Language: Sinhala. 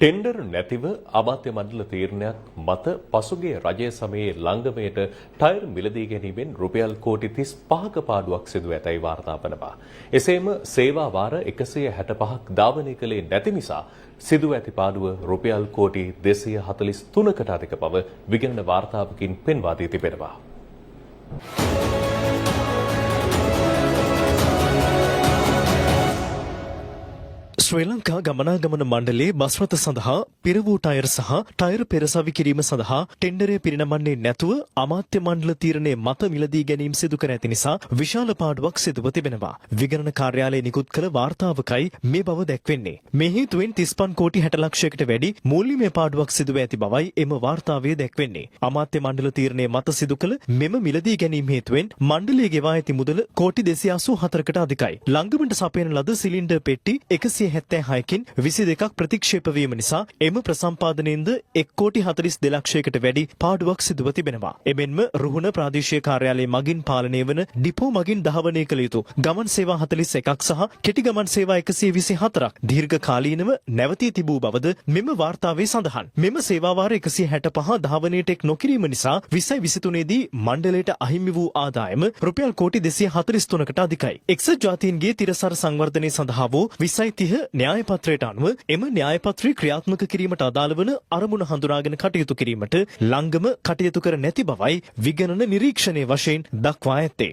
ටෙන්ඩර් නැතිව අමාත්‍ය මණ්ඩල තීරණයක් මත පසුගිය රජය සමයේ ලංගමයට ටයර් මිලදී ගැනීමෙන් රුපියල් කෝටි 35ක පාඩුවක් සිදු ඇතැයි වාර්තා වනවා. එසේම සේවා වාර 165ක් ධාවනය කළේ නැති නිසා සිදු ඇති පාඩුව රුපියල් කෝටි 243කට අධික බව විගණන වාර්තාවකින් පෙන්වා දී තිබෙනවා. ශ්‍රී ලංකා ගමනාගමන මණ්ඩලයේ බස් රථ සඳහා පිර වූ ටයර් සහ ටයර් පෙරසවි කිරීම සඳහා ටෙන්ඩරය පිරිනමන්නේ නැතුව අමාත්‍ය මණ්ඩල තීරණය මත මිලදී ගැනීම සිදු කර ඇති නිසා විශාල පාඩුවක් සිදුව තිබෙනවා. විගණන කාර්යාලය නිකුත් කළ වාර්තාවකයි මේ බව දැක්වෙන්නේ. මේ හේතුවෙන් 35 කෝටි 60 ලක්ෂයකට වැඩි මූල්‍යමය පාඩුවක් සිදුව ඇති බවයි එම වාර්තාවේ දැක්වෙන්නේ. අමාත්‍ය මණ්ඩල තීරණය මත සිදු කළ මෙම මිලදී ගැනීම හේතුවෙන් මණ්ඩලයේ ගෙවා ඇති මුදල කෝටි 284කට අධිකයි. ලංගමට සපයන ලද සිලින්ඩර් පෙට්ටි 176කින් 22ක් ප්‍රතික්ෂේප වීම නිසා එම ප්‍රසම්පාදනයෙන්ද 1 කෝටි 42 ලක්ෂයකට වැඩි පාඩුවක් සිදුව තිබෙනවා. එමෙන්ම රුහුණ ප්‍රාදේශීය කාර්යාලය මගින් පාලනය වන ඩිපෝ මගින් ධාවනය කළ යුතු ගමන් සේවා 41ක් සහ කෙටි ගමන් සේවා 124ක් දීර්ඝ කාලීනව නැවතී තිබූ බවද මෙම වාර්තාවේ සඳහන්. මෙම සේවා වාර 165 ධාවනයට එක් නොකිරීම නිසා 2023 දී මණ්ඩලයට අහිමි වූ ආදායම රුපියල් කෝටි 243කට අධිකයි. එක්සත් ජාතීන්ගේ තිරසර සංවර්ධනය සඳහා වූ 2030 න්‍යාය පත්‍රයට අනුව එම න්‍යාය පත්‍රය ක්‍රියාත්මක කිරීමට අදාළ වන අරමුණ හඳුනාගෙන කටයුතු කිරීමට ලංගම කටයුතු කර නැති බවයි විගණන නිරීක්ෂණයේ වශයෙන් දක්වා ඇත්තේ.